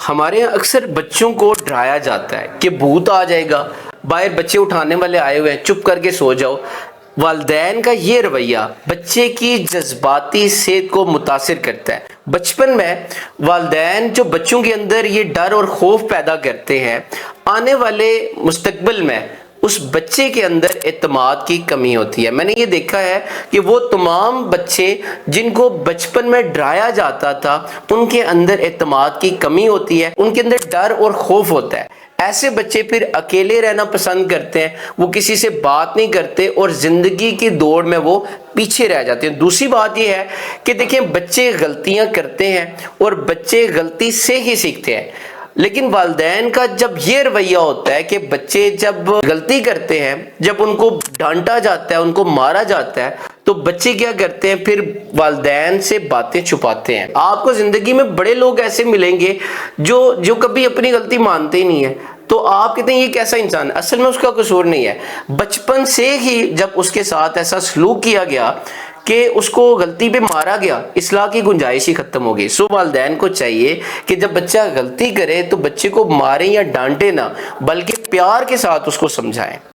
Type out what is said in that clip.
ہمارے یہاں اکثر بچوں کو ڈرایا جاتا ہے کہ بھوت آ جائے گا، باہر بچے اٹھانے والے آئے ہوئے ہیں، چپ کر کے سو جاؤ۔ والدین کا یہ رویہ بچے کی جذباتی صحت کو متاثر کرتا ہے۔ بچپن میں والدین جو بچوں کے اندر یہ ڈر اور خوف پیدا کرتے ہیں، آنے والے مستقبل میں اس بچے کے اندر اعتماد کی کمی ہوتی ہے۔ میں نے یہ دیکھا ہے کہ وہ تمام بچے جن کو بچپن میں ڈرایا جاتا تھا، ان کے اندر اعتماد کی کمی ہوتی ہے، ان کے اندر ڈر اور خوف ہوتا ہے۔ ایسے بچے پھر اکیلے رہنا پسند کرتے ہیں، وہ کسی سے بات نہیں کرتے اور زندگی کی دوڑ میں وہ پیچھے رہ جاتے ہیں۔ دوسری بات یہ ہے کہ دیکھیں، بچے غلطیاں کرتے ہیں اور بچے غلطی سے ہی سیکھتے ہیں، لیکن والدین کا جب یہ رویہ ہوتا ہے کہ بچے جب غلطی کرتے ہیں، جب ان کو ڈانٹا جاتا ہے، ان کو مارا جاتا ہے، تو بچے کیا کرتے ہیں؟ پھر والدین سے باتیں چھپاتے ہیں۔ آپ کو زندگی میں بڑے لوگ ایسے ملیں گے جو کبھی اپنی غلطی مانتے ہی نہیں ہیں، تو آپ کہتے ہیں یہ کیسا انسان ہے؟ اصل میں اس کا قصور نہیں ہے، بچپن سے ہی جب اس کے ساتھ ایسا سلوک کیا گیا کہ اس کو غلطی پہ مارا گیا، اصلاح کی گنجائش ہی ختم ہو گئی۔ سو والدین کو چاہیے کہ جب بچہ غلطی کرے تو بچے کو ماریں یا ڈانٹے نہ، بلکہ پیار کے ساتھ اس کو سمجھائیں۔